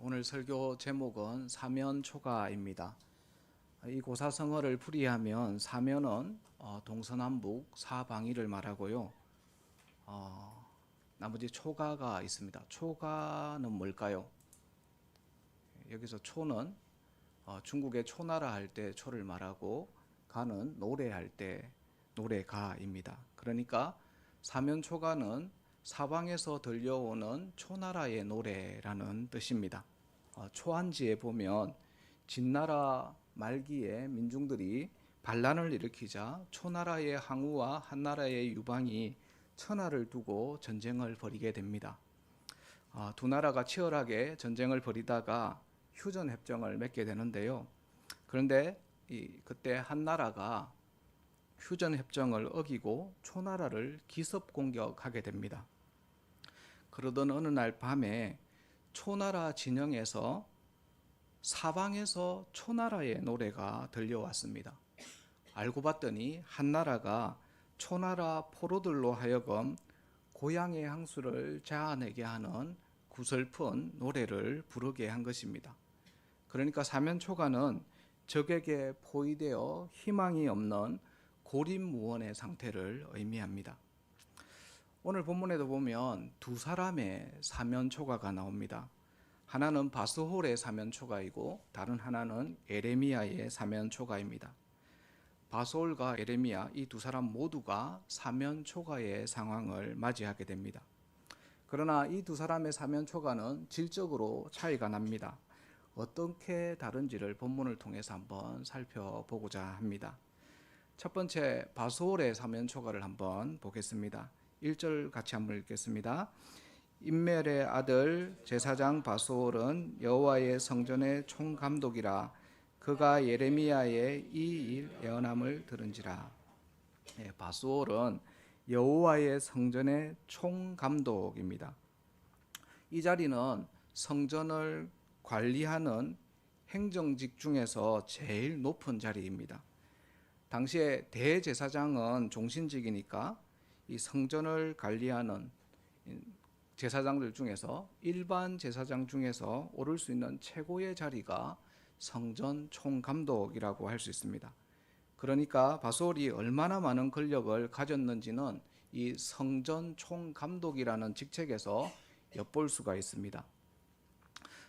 오늘 설교 제목은 사면초가입니다. 이 고사성어를 풀이하면 사면은 동서남북 사방위를 말하고요. 나머지 초가가 있습니다. 초가는 뭘까요? 여기서 초는 중국의 초나라 할 때 초를 말하고 가는 노래할 때 노래가입니다. 그러니까 사면초가는 사방에서 들려오는 초나라의 노래라는 뜻입니다. 초안지에 보면 진나라 말기에 민중들이 반란을 일으키자 초나라의 항우와 한나라의 유방이 천하를 두고 전쟁을 벌이게 됩니다. 두 나라가 치열하게 전쟁을 벌이다가 휴전협정을 맺게 되는데요. 그런데 그때 한나라가 휴전협정을 어기고 초나라를 기습 공격하게 됩니다. 그러던 어느 날 밤에 초나라 진영에서 사방에서 초나라의 노래가 들려왔습니다. 알고 봤더니 한나라가 초나라 포로들로 하여금 고향의 향수를 자아내게 하는 구슬픈 노래를 부르게 한 것입니다. 그러니까 사면초가는 적에게 포위되어 희망이 없는 고립무원의 상태를 의미합니다. 오늘 본문에도 보면 두 사람의 사면초가가 나옵니다. 하나는 바스홀의 사면초가이고 다른 하나는 에레미야의 사면초가입니다. 바스홀과 에레미야 이 두 사람 모두가 사면초가의 상황을 맞이하게 됩니다. 그러나 이 두 사람의 사면초가는 질적으로 차이가 납니다. 어떻게 다른지를 본문을 통해서 한번 살펴보고자 합니다. 첫 번째 바스홀의 사면초가를 한번 보겠습니다. 1절 같이 한번 읽겠습니다. 임멜의 아들 제사장 바스홀은 여호와의 성전의 총감독이라. 그가 예레미야의 이 일 예언함을 들은지라. 바스홀은 여호와의 성전의 총감독입니다. 이 자리는 성전을 관리하는 행정직 중에서 제일 높은 자리입니다. 당시에 대제사장은 종신직이니까 이 성전을 관리하는 제사장들 중에서 일반 제사장 중에서 오를 수 있는 최고의 자리가 성전 총감독이라고 할 수 있습니다. 그러니까 바스홀이 얼마나 많은 권력을 가졌는지는 이 성전 총감독이라는 직책에서 엿볼 수가 있습니다.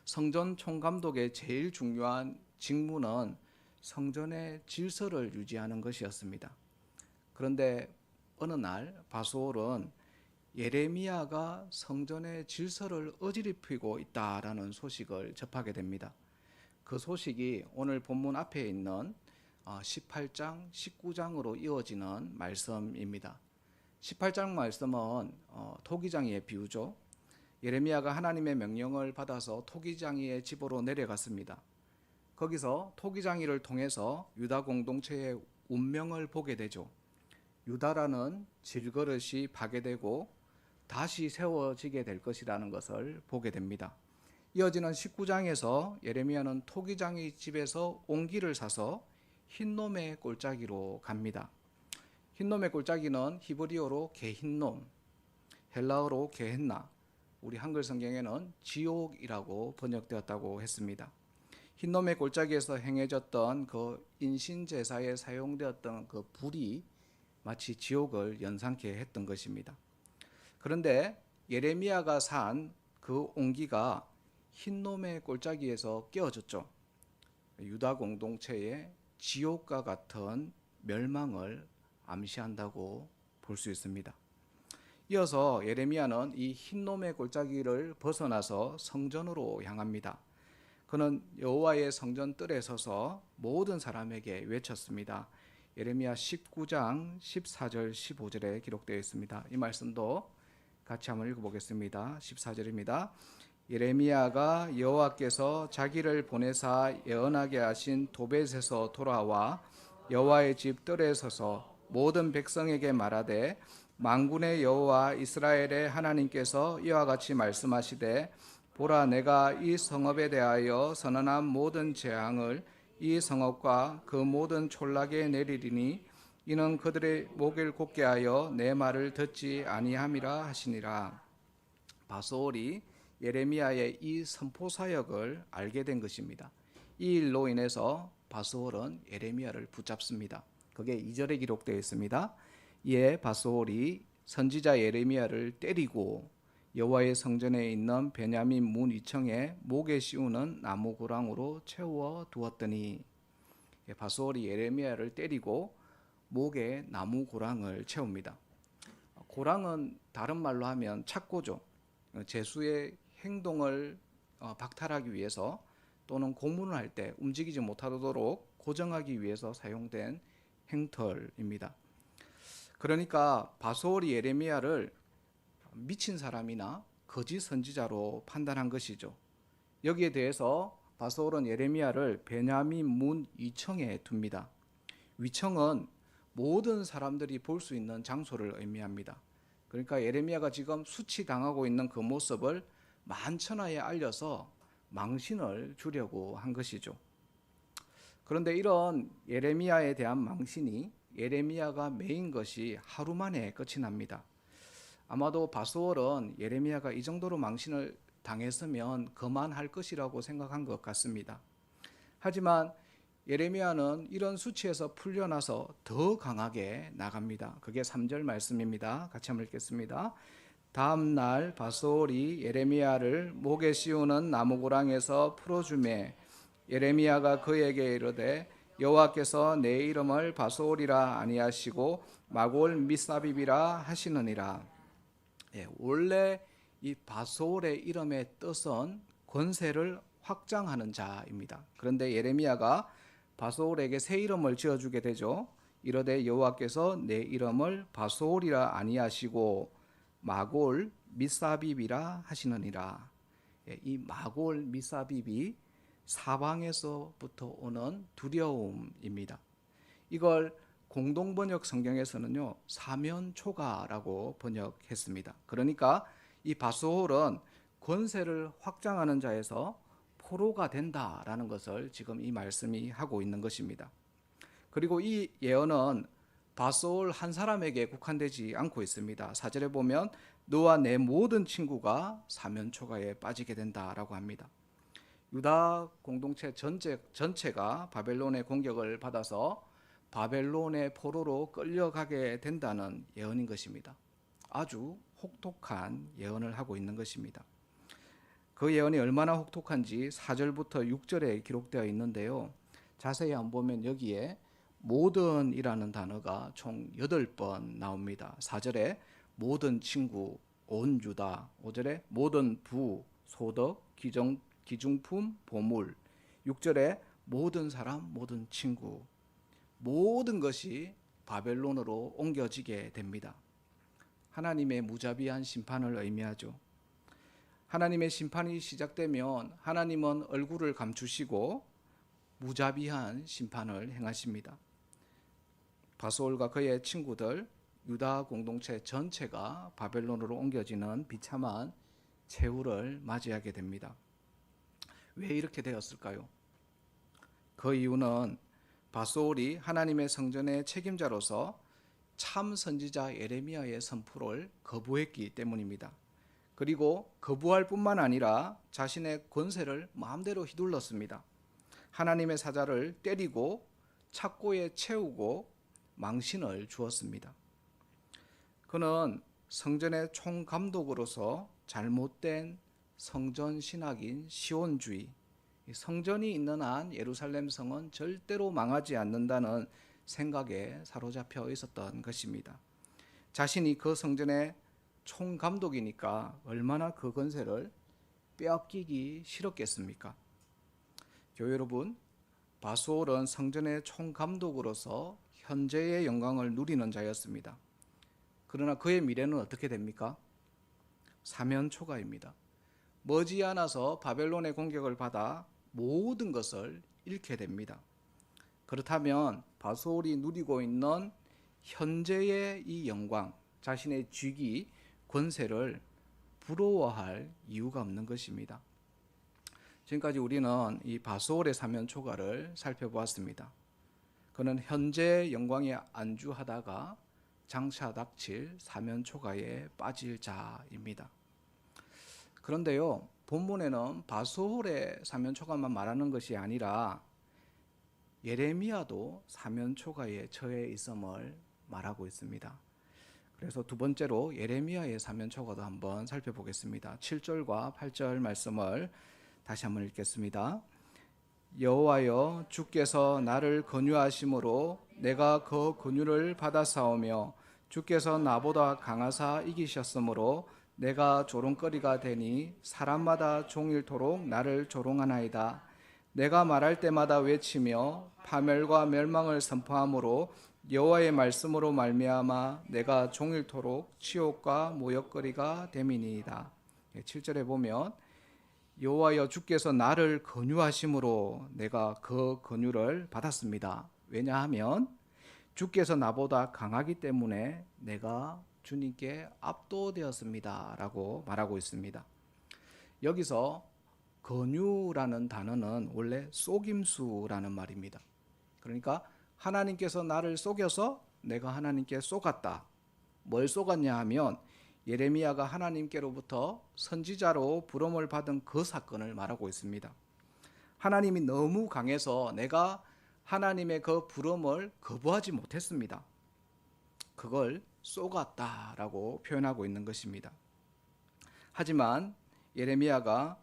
성전 총감독의 제일 중요한 직무는 성전의 질서를 유지하는 것이었습니다. 그런데 어느 날 바스홀은 예레미야가 성전의 질서를 어지럽히고 있다라는 소식을 접하게 됩니다. 그 소식이 오늘 본문 앞에 있는 18장, 19장으로 이어지는 말씀입니다. 18장 말씀은 토기장이의 비유죠. 예레미야가 하나님의 명령을 받아서 토기장이의 집으로 내려갔습니다. 거기서 토기장이를 통해서 유다 공동체의 운명을 보게 되죠. 유다라는 질그릇이 파괴되고 다시 세워지게 될 것이라는 것을 보게 됩니다. 이어지는 19장에서 예레미야는 토기장이 집에서 옹기를 사서 흰놈의 골짜기로 갑니다. 흰놈의 골짜기는 히브리어로 게힌놈, 헬라어로 게헨나, 우리 한글 성경에는 지옥이라고 번역되었다고 했습니다. 흰놈의 골짜기에서 행해졌던 그 인신제사에 사용되었던 그 불이 마치 지옥을 연상케 했던 것입니다. 그런데 예레미야가 산 그 옹기가 흰놈의 골짜기에서 깨어졌죠. 유다 공동체의 지옥과 같은 멸망을 암시한다고 볼 수 있습니다. 이어서 예레미야는 이 흰놈의 골짜기를 벗어나서 성전으로 향합니다. 그는 여호와의 성전 뜰에 서서 모든 사람에게 외쳤습니다. 예레미야 19장 14절 15절에 기록되어 있습니다. 이 말씀도 같이 한번 읽어보겠습니다. 14절입니다. 예레미야가 여호와께서 자기를 보내사 예언하게 하신 도벳에서 돌아와 여호와의 집 뜰에 서서 모든 백성에게 말하되 만군의 여호와 이스라엘의 하나님께서 이와 같이 말씀하시되 보라, 내가 이 성읍에 대하여 선언한 모든 재앙을 이 성읍과 그 모든 촌락에 내리리니 이는 그들의 목을 곧게 하여 내 말을 듣지 아니함이라 하시니라. 바스홀이 예레미야의 이 선포 사역을 알게 된 것입니다. 이 일로 인해서 바스홀은 예레미야를 붙잡습니다. 그게 2절에 기록되어 있습니다. 이에 바스홀이 선지자 예레미야를 때리고 여호와의 성전에 있는 베냐민 문 위층에 목에 씌우는 나무 고랑으로 채워 두었더니, 바스홀이 예레미야를 때리고 목에 나무 고랑을 채웁니다. 고랑은 다른 말로 하면 착고죠. 제수의 행동을 박탈하기 위해서 또는 고문을 할 때 움직이지 못하도록 고정하기 위해서 사용된 행털입니다. 그러니까 바스홀이 예레미야를 미친 사람이나 거짓 선지자로 판단한 것이죠. 여기에 대해서 바스홀은 예레미야를 베냐민 문 위청에 둡니다. 위청은 모든 사람들이 볼 수 있는 장소를 의미합니다. 그러니까 예레미야가 지금 수치당하고 있는 그 모습을 만천하에 알려서 망신을 주려고 한 것이죠. 그런데 이런 예레미야에 대한 망신이 예레미야가 매인 것이 하루 만에 끝이 납니다. 아마도 바스홀은 예레미야가 이 정도로 망신을 당했으면 그만할 것이라고 생각한 것 같습니다. 하지만 예레미야는 이런 수치에서 풀려나서 더 강하게 나갑니다. 그게 3절 말씀입니다. 같이 한번 읽겠습니다. 다음 날 바스홀이 예레미야를 목에 씌우는 나무고랑에서 풀어주매 예레미야가 그에게 이르되 여호와께서 내 이름을 바스홀이라 아니하시고 마골 미사빕이라 하시느니라. 원래 이 바스홀의 이름의 뜻은 권세를 확장하는 자입니다. 그런데 예레미야가 바스홀에게 새 이름을 지어주게 되죠. 이르되 여호와께서 내 이름을 바스홀이라 아니하시고 마골 미사빕이라 하시느니라. 이 마골 미사빕이 사방에서부터 오는 두려움입니다. 이걸 공동번역 성경에서는요 사면초가라고 번역했습니다. 그러니까 이 바스홀은 권세를 확장하는 자에서 포로가 된다라는 것을 지금 이 말씀이 하고 있는 것입니다. 그리고 이 예언은 바스홀 한 사람에게 국한되지 않고 있습니다. 4절에 보면 너와 내 모든 친구가 사면초가에 빠지게 된다라고 합니다. 유다 공동체 전체가 바벨론의 공격을 받아서 바벨론의 포로로 끌려가게 된다는 예언인 것입니다. 아주 혹독한 예언을 하고 있는 것입니다. 그 예언이 얼마나 혹독한지 4절부터 6절에 기록되어 있는데요. 자세히 한번 보면 여기에 모든이라는 단어가 총 8번 나옵니다. 4절에 모든 친구, 온 유다, 5절에 모든 부, 소득, 기중품, 보물, 6절에 모든 사람, 모든 친구, 모든 것이 바벨론으로 옮겨지게 됩니다. 하나님의 무자비한 심판을 의미하죠. 하나님의 심판이 시작되면 하나님은 얼굴을 감추시고 무자비한 심판을 행하십니다. 바스홀과 그의 친구들, 유다 공동체 전체가 바벨론으로 옮겨지는 비참한 최후를 맞이하게 됩니다. 왜 이렇게 되었을까요? 그 이유는 바스홀이 하나님의 성전의 책임자로서 참 선지자 예레미야의 선포를 거부했기 때문입니다. 그리고 거부할 뿐만 아니라 자신의 권세를 마음대로 휘둘렀습니다. 하나님의 사자를 때리고 착고에 채우고 망신을 주었습니다. 그는 성전의 총감독으로서 잘못된 성전 신학인 시온주의, 성전이 있는 한 예루살렘 성은 절대로 망하지 않는다는 생각에 사로잡혀 있었던 것입니다. 자신이 그 성전의 총감독이니까 얼마나 그 권세를 빼앗기기 싫었겠습니까? 교회 여러분, 바스홀은 성전의 총감독으로서 현재의 영광을 누리는 자였습니다. 그러나 그의 미래는 어떻게 됩니까? 사면초가입니다. 머지않아서 바벨론의 공격을 받아 모든 것을 잃게 됩니다. 그렇다면 바스홀이 누리고 있는 현재의 이 영광, 자신의 직위, 권세를 부러워할 이유가 없는 것입니다. 지금까지 우리는 이 바스홀의 사면초가를 살펴보았습니다. 그는 현재 영광에 안주하다가 장차 닥칠 사면초가에 빠질 자입니다. 그런데요, 본문에는 바수홀의 사면초가만 말하는 것이 아니라 예레미야도 사면초가에 처해 있음을 말하고 있습니다. 그래서 두 번째로 예레미야의 사면초가도 한번 살펴보겠습니다. 7절과 8절 말씀을 다시 한번 읽겠습니다. 여호와여, 주께서 나를 권유하심으로 내가 그 권유를 받아싸우며 주께서 나보다 강하사 이기셨으므로 내가 조롱거리가 되니 사람마다 종일토록 나를 조롱하나이다. 내가 말할 때마다 외치며 파멸과 멸망을 선포함으로 여호와의 말씀으로 말미암아 내가 종일토록 치욕과 모욕거리가 됨이니이다. 7절에 보면 여호와여, 주께서 나를 권유하심으로 내가 그 권유를 받았습니다. 왜냐하면 주께서 나보다 강하기 때문에 내가 주님께 압도되었습니다 라고 말하고 있습니다. 여기서 권유라는 단어는 원래 속임수라는 말입니다. 그러니까 하나님께서 나를 속여서 내가 하나님께 속았다. 뭘 속았냐 하면 예레미야가 하나님께로부터 선지자로 부름을 받은 그 사건을 말하고 있습니다. 하나님이 너무 강해서 내가 하나님의 그 부름을 거부하지 못했습니다. 그걸 속았다라고 표현하고 있는 것입니다. 하지만 예레미야가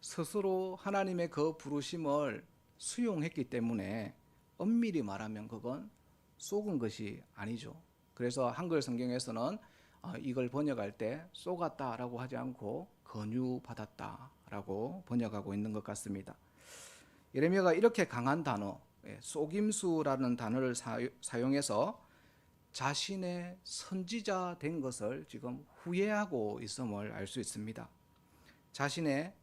스스로 하나님의 그 부르심을 수용했기 때문에 엄밀히 말하면 그건 속은 것이 아니죠. 그래서 한글 성경에서는 이걸 번역할 때 속았다라고 하지 않고 권유받았다라고 번역하고 있는 것 같습니다. 예레미야가 이렇게 강한 단어, 속임수라는 단어를 사용해서 자신의 선지자 된 것을 지금 후회하고 있음을 알 수 있습니다. 자신의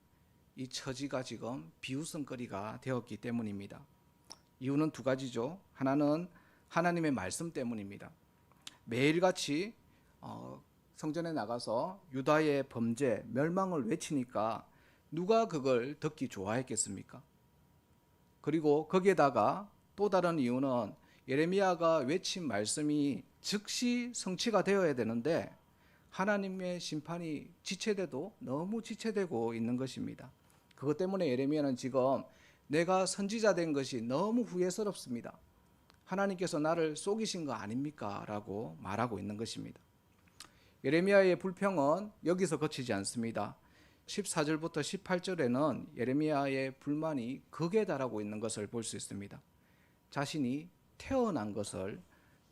이 처지가 지금 비웃음거리가 되었기 때문입니다. 이유는 두 가지죠. 하나는 하나님의 말씀 때문입니다. 매일같이 성전에 나가서 유다의 범죄, 멸망을 외치니까 누가 그걸 듣기 좋아했겠습니까? 그리고 거기에다가 또 다른 이유는 예레미야가 외친 말씀이 즉시 성취가 되어야 되는데 하나님의 심판이 지체돼도 너무 지체되고 있는 것입니다. 그것 때문에 예레미야는 지금 내가 선지자 된 것이 너무 후회스럽습니다. 하나님께서 나를 속이신 거 아닙니까? 라고 말하고 있는 것입니다. 예레미야의 불평은 여기서 그치지 않습니다. 14절부터 18절에는 예레미야의 불만이 극에 달하고 있는 것을 볼 수 있습니다. 자신이 태어난 것을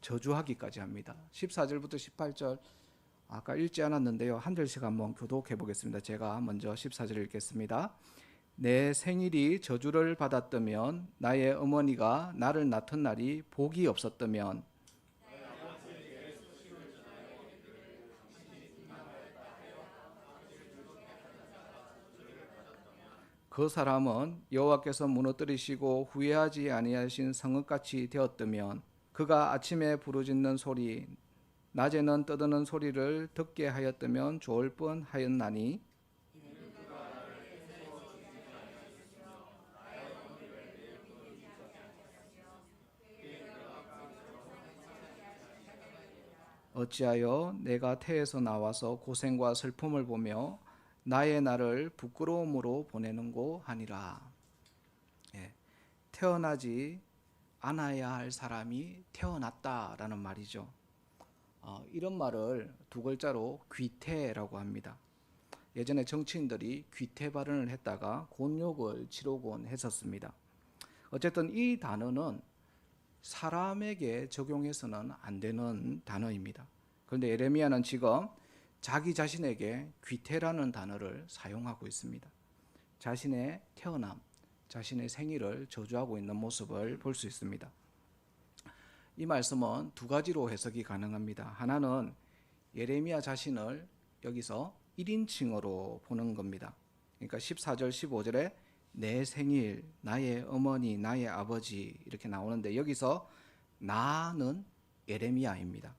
저주하기까지 합니다. 14절부터 18절 아까 읽지 않았는데요. 한 절씩 한번 교독해 보겠습니다. 제가 먼저 14절 읽겠습니다. 내 생일이 저주를 받았다면 나의 어머니가 나를 낳던 날이 복이 없었다면 그 사람은 여호와께서 무너뜨리시고 후회하지 아니하신 성읍같이 되었다면 그가 아침에 부르짖는 소리 낮에는 떠드는 소리를 듣게 하였다면 좋을 뻔하였나니 어찌하여 내가 태에서 나와서 고생과 슬픔을 보며 나의 날을 부끄러움으로 보내는고 하니라. 태어나지 않아야 할 사람이 태어났다라는 말이죠. 이런 말을 두 글자로 귀태라고 합니다. 예전에 정치인들이 귀태 발언을 했다가 곤욕을 치르곤 했었습니다. 어쨌든 이 단어는 사람에게 적용해서는 안 되는 단어입니다. 그런데 예레미야는 지금 자기 자신에게 귀태라는 단어를 사용하고 있습니다. 자신의 태어남, 자신의 생일을 저주하고 있는 모습을 볼 수 있습니다. 이 말씀은 두 가지로 해석이 가능합니다. 하나는 예레미야 자신을 여기서 1인칭으로 보는 겁니다. 그러니까 14절, 15절에 내 생일, 나의 어머니, 나의 아버지 이렇게 나오는데 여기서 나는 예레미야입니다.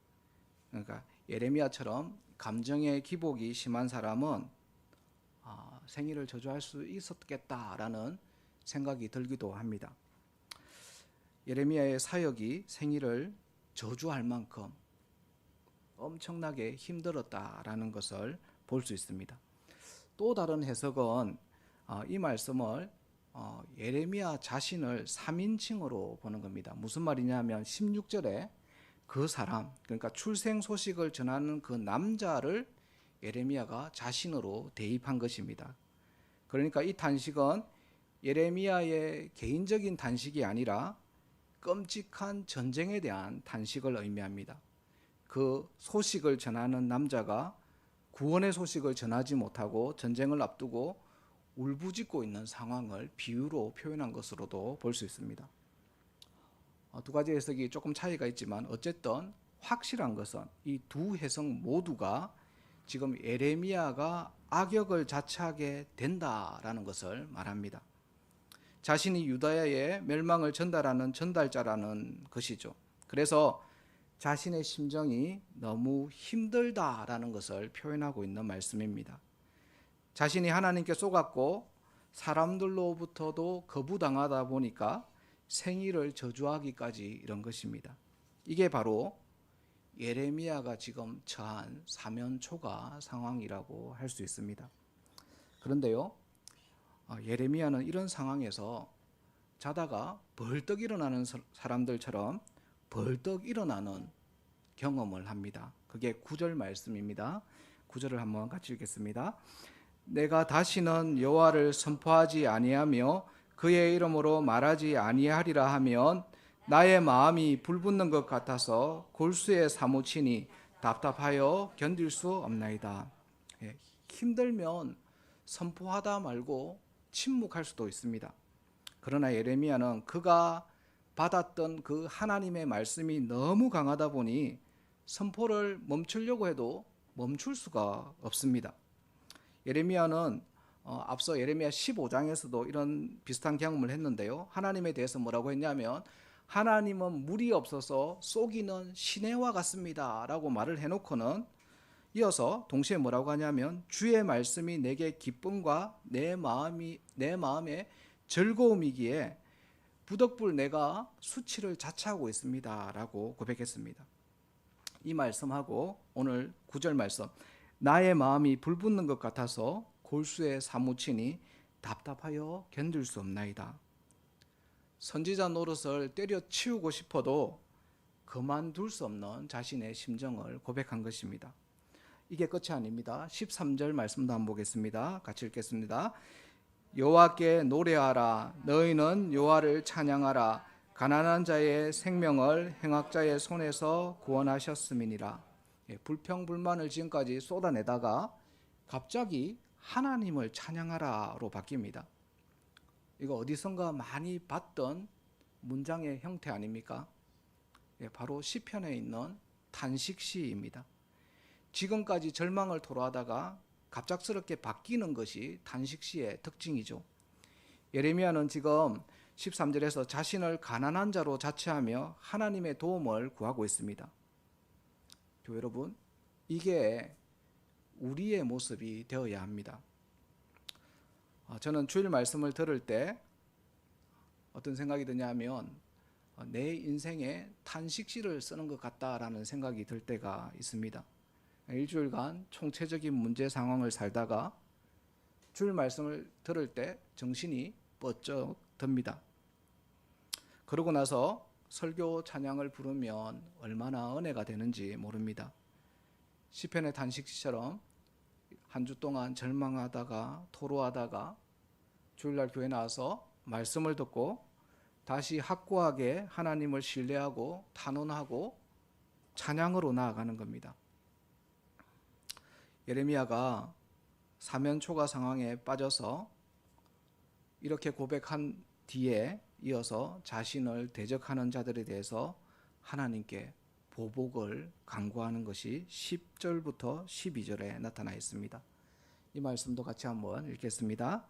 그러니까 예레미야처럼 감정의 기복이 심한 사람은 생일을 저주할 수 있었겠다라는 생각이 들기도 합니다. 예레미야의 사역이 생일을 저주할 만큼 엄청나게 힘들었다라는 것을 볼 수 있습니다. 또 다른 해석은 이 말씀을 예레미야 자신을 3인칭으로 보는 겁니다. 무슨 말이냐면 16절에 그 사람, 그러니까 출생 소식을 전하는 그 남자를 예레미야가 자신으로 대입한 것입니다. 그러니까 이 단식은 예레미야의 개인적인 단식이 아니라 끔찍한 전쟁에 대한 단식을 의미합니다. 그 소식을 전하는 남자가 구원의 소식을 전하지 못하고 전쟁을 앞두고 울부짖고 있는 상황을 비유로 표현한 것으로도 볼 수 있습니다. 두 가지 해석이 조금 차이가 있지만 어쨌든 확실한 것은 이 두 해석 모두가 지금 예레미야가 악역을 자처하게 된다라는 것을 말합니다. 자신이 유다야의 멸망을 전달하는 전달자라는 것이죠. 그래서 자신의 심정이 너무 힘들다라는 것을 표현하고 있는 말씀입니다. 자신이 하나님께 속았고 사람들로부터도 거부당하다 보니까 생일을 저주하기까지 이런 것입니다. 이게 바로 예레미야가 지금 처한 사면초가 상황이라고 할 수 있습니다. 그런데요, 예레미야는 이런 상황에서 자다가 벌떡 일어나는 사람들처럼 벌떡 일어나는 경험을 합니다. 그게 9절 말씀입니다. 9절을 한번 같이 읽겠습니다. 내가 다시는 여호와를 선포하지 아니하며 그의 이름으로 말하지 아니하리라 하면 나의 마음이 불붙는 것 같아서 골수에 사무치니 답답하여 견딜 수 없나이다. 힘들면 선포하다 말고 침묵할 수도 있습니다. 그러나 예레미야는 그가 받았던 그 하나님의 말씀이 너무 강하다 보니 선포를 멈추려고 해도 멈출 수가 없습니다. 예레미야는 앞서 예레미야 15장에서도 이런 비슷한 경험을 했는데요. 하나님에 대해서 뭐라고 했냐면 하나님은 물이 없어서 쏘기는 시내와 같습니다 라고 말을 해놓고는 이어서 동시에 뭐라고 하냐면 주의 말씀이 내게 기쁨과 내 마음의 즐거움이기에 부득불 내가 수치를 자처하고 있습니다 라고 고백했습니다. 이 말씀하고 오늘 9절 말씀 나의 마음이 불붙는 것 같아서 골수에 사무치니 답답하여 견딜 수 없나이다. 선지자 노릇을 때려치우고 싶어도 그만둘 수 없는 자신의 심정을 고백한 것입니다. 이게 끝이 아닙니다. 13절 말씀도 한번 보겠습니다. 같이 읽겠습니다. 여호와께 노래하라. 너희는 여호와를 찬양하라. 가난한 자의 생명을 행악자의 손에서 구원하셨음이니라. 불평불만을 지금까지 쏟아내다가 갑자기 하나님을 찬양하라로 바뀝니다. 이거 어디선가 많이 봤던 문장의 형태 아닙니까? 바로 시편에 있는 탄식시입니다. 지금까지 절망을 토로하다가 갑작스럽게 바뀌는 것이 탄식시의 특징이죠. 예레미야는 지금 13절에서 자신을 가난한 자로 자처하며 하나님의 도움을 구하고 있습니다. 교회 여러분, 이게 우리의 모습이 되어야 합니다. 저는 주일 말씀을 들을 때 어떤 생각이 드냐면 내 인생에 탄식시를 쓰는 것 같다라는 생각이 들 때가 있습니다. 일주일간 총체적인 문제 상황을 살다가 주일 말씀을 들을 때 정신이 번쩍 듭니다. 그러고 나서 설교 찬양을 부르면 얼마나 은혜가 되는지 모릅니다. 시편의 탄식시처럼 한 주 동안 절망하다가 토로하다가 주일날 교회 나와서 말씀을 듣고 다시 확고하게 하나님을 신뢰하고 탄원하고 찬양으로 나아가는 겁니다. 예레미야가 사면초가 상황에 빠져서 이렇게 고백한 뒤에 이어서 자신을 대적하는 자들에 대해서 하나님께 보복을 강구하는 것이 10절부터 12절에 나타나 있습니다. 이 말씀도 같이 한번 읽겠습니다.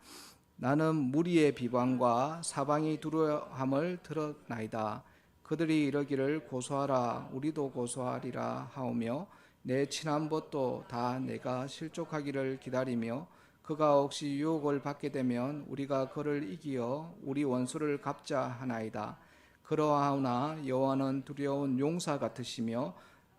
나는 무리의 비방과 사방이 두려움을 들었나이다. 그들이 이러기를 고소하라 우리도 고소하리라 하오며 내 친한 벗도 다 내가 실족하기를 기다리며 그가 혹시 유혹을 받게 되면 우리가 그를 이기어 우리 원수를 갚자 하나이다. 그러하오나 여호와는 두려운 용사 같으시며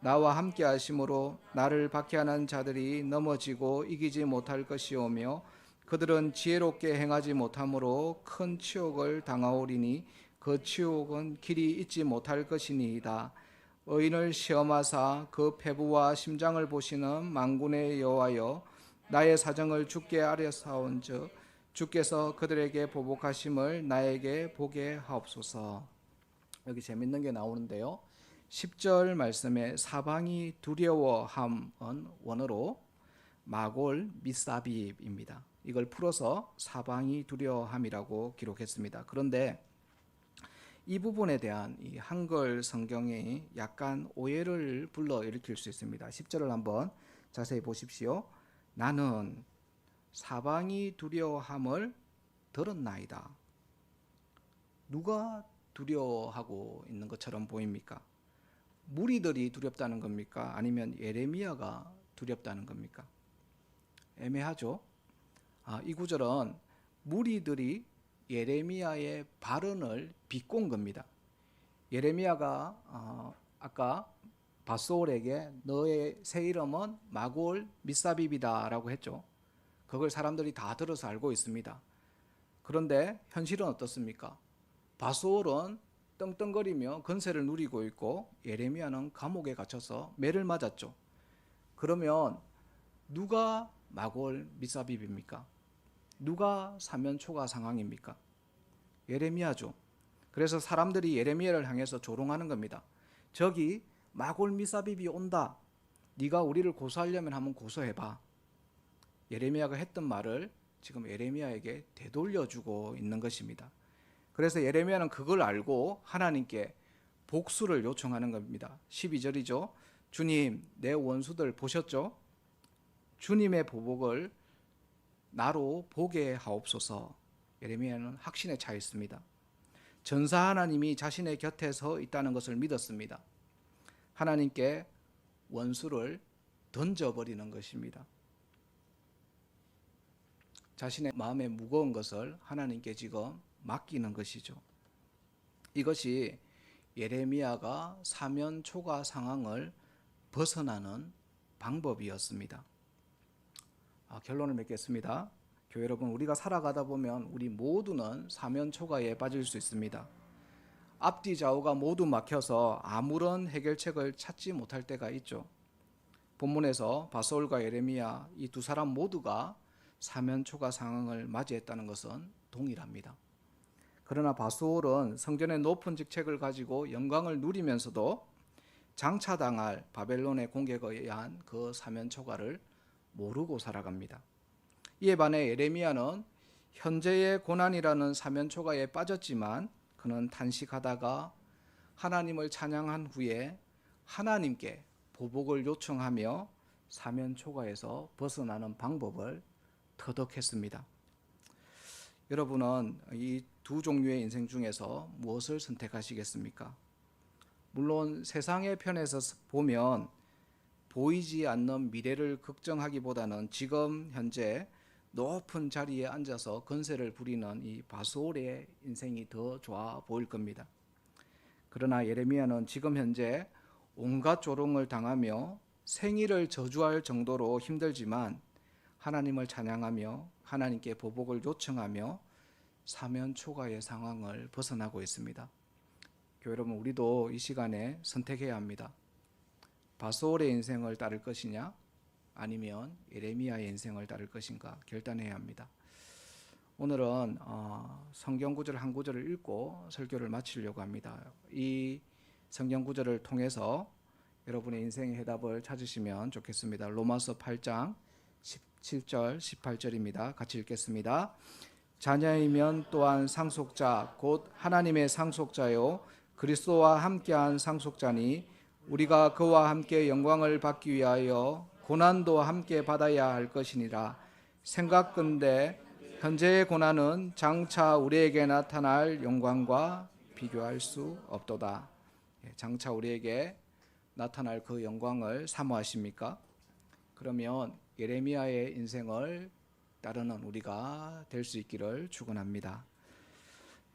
나와 함께 하심으로 나를 박해하는 자들이 넘어지고 이기지 못할 것이오며 그들은 지혜롭게 행하지 못함으로 큰 치욕을 당하오리니 그 치욕은 길이 잊지 못할 것이니이다. 의인을 시험하사 그 패부와 심장을 보시는 만군의 여호와여, 나의 사정을 주께 아뢰사온즉 주께서 그들에게 보복하심을 나에게 보게 하옵소서. 여기 재밌는 게 나오는데요. 10절 말씀에 사방이 두려워함은 원어로 마골 미사비입니다. 이걸 풀어서 사방이 두려워함이라고 기록했습니다. 그런데 이 부분에 대한 이 한글 성경이 약간 오해를 불러일으킬 수 있습니다. 10절을 한번 자세히 보십시오. 나는 사방이 두려워함을 들었나이다. 누가 두려워하고 있는 것처럼 보입니까? 무리들이 두렵다는 겁니까? 아니면 예레미야가 두렵다는 겁니까? 애매하죠. 이 구절은 무리들이 예레미야의 발언을 비꼰 겁니다. 예레미야가 아까 바소올에게 너의 새 이름은 마골 미사빕이다라고 했죠. 그걸 사람들이 다 들어서 알고 있습니다. 그런데 현실은 어떻습니까? 바소올은 떵떵거리며 건세를 누리고 있고 예레미야는 감옥에 갇혀서 매를 맞았죠. 그러면 누가 마골 미사빕입니까? 누가 사면초가 상황입니까? 예레미야죠. 그래서 사람들이 예레미야를 향해서 조롱하는 겁니다. 저기 마골 미사빕이 온다. 네가 우리를 고소하려면 한번 고소해봐. 예레미야가 했던 말을 지금 예레미야에게 되돌려주고 있는 것입니다. 그래서 예레미야는 그걸 알고 하나님께 복수를 요청하는 겁니다. 12절이죠. 주님, 내 원수들 보셨죠? 주님의 보복을 나로 보게 하옵소서. 예레미야는 확신에 차 있습니다. 전사 하나님이 자신의 곁에 서 있다는 것을 믿었습니다. 하나님께 원수를 던져버리는 것입니다. 자신의 마음에 무거운 것을 하나님께 지금 맡기는 것이죠. 이것이 예레미야가 사면 초가 상황을 벗어나는 방법이었습니다. 결론을 맺겠습니다. 교회 여러분, 우리가 살아가다 보면 우리 모두는 사면 초가에 빠질 수 있습니다. 앞뒤 좌우가 모두 막혀서 아무런 해결책을 찾지 못할 때가 있죠. 본문에서 바솔과 예레미야 이 두 사람 모두가 사면 초가 상황을 맞이했다는 것은 동일합니다. 그러나 바솔은 성전의 높은 직책을 가지고 영광을 누리면서도 장차당할 바벨론의 공격에 의한 그 사면 초가를 모르고 살아갑니다. 이에 반해 예레미야는 현재의 고난이라는 사면 초가에 빠졌지만 그는 탄식하다가 하나님을 찬양한 후에 하나님께 보복을 요청하며 사면 초가에서 벗어나는 방법을 터득했습니다. 여러분은 이 두 종류의 인생 중에서 무엇을 선택하시겠습니까? 물론 세상의 편에서 보면 보이지 않는 미래를 걱정하기보다는 지금 현재 높은 자리에 앉아서 건세를 부리는 이 바솔의 인생이 더 좋아 보일 겁니다. 그러나 예레미야는 지금 현재 온갖 조롱을 당하며 생일을 저주할 정도로 힘들지만 하나님을 찬양하며 하나님께 보복을 요청하며 사면 초가의 상황을 벗어나고 있습니다. 교회 여러분, 우리도 이 시간에 선택해야 합니다. 바솔의 인생을 따를 것이냐 아니면 예레미야의 인생을 따를 것인가 결단해야 합니다. 오늘은 성경 구절 한 구절을 읽고 설교를 마치려고 합니다. 이 성경 구절을 통해서 여러분의 인생의 해답을 찾으시면 좋겠습니다. 로마서 8장 17절 18절입니다. 같이 읽겠습니다. 자녀이면 또한 상속자 곧 하나님의 상속자요 그리스도와 함께한 상속자니 우리가 그와 함께 영광을 받기 위하여 고난도 함께 받아야 할 것이니라. 생각건대 현재의 고난은 장차 우리에게 나타날 영광과 비교할 수 없도다. 장차 우리에게 나타날 그 영광을 사모하십니까? 그러면 예레미야의 인생을 따르는 우리가 될 수 있기를 축원합니다.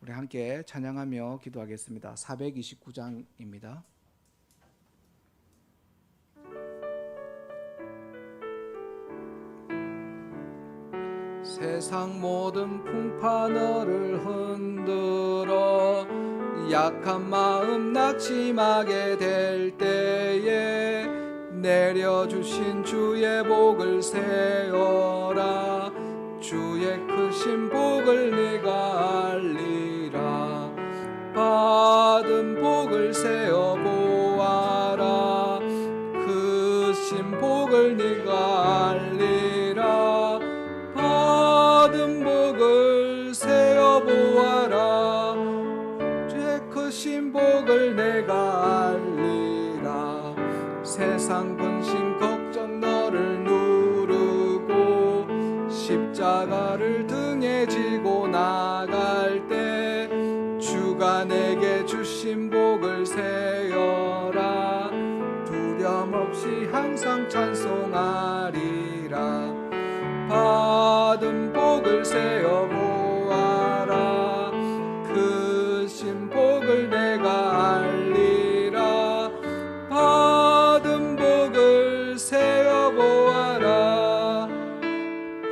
우리 함께 찬양하며 기도하겠습니다. 429장입니다. 세상 모든 풍파 너를 흔들어 약한 마음 낙심하게 될 때에 내려주신 주의 복을 세어라. 주의 크신 복을 네가 알리라. 받은 복을 세어 보아라. 크신 복을 네가 알리라. 받은 복을 세어 보아라. 주의 크신 복을 내가 알리라. 세상 근심 걱정 너를 누르고 십자가를 등에 지고 나갈 때 주가 내게 주신 복을 세어라. 두려움 없이 항상 찬송하리라. 받은 복을 세어 보아라. 크신 복을 내가 알리라. 받은 복을 세어 보아라.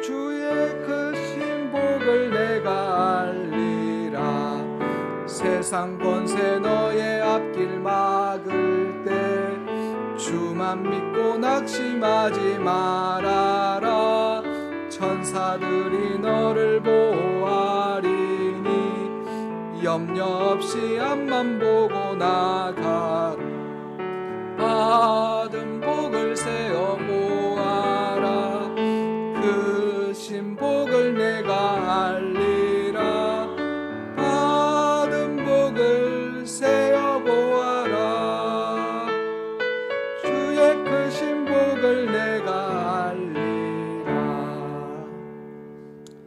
주의 크신 복을 내가 알리라. 세상 권세 너의 앞길 막을 때 주만 믿고 낙심하지 말아라. 천사들이 너를 보호하리니 염려 없이 앞만 보고 나가라. 받은 복을 세어 보아라. 크신 복을 내가 알리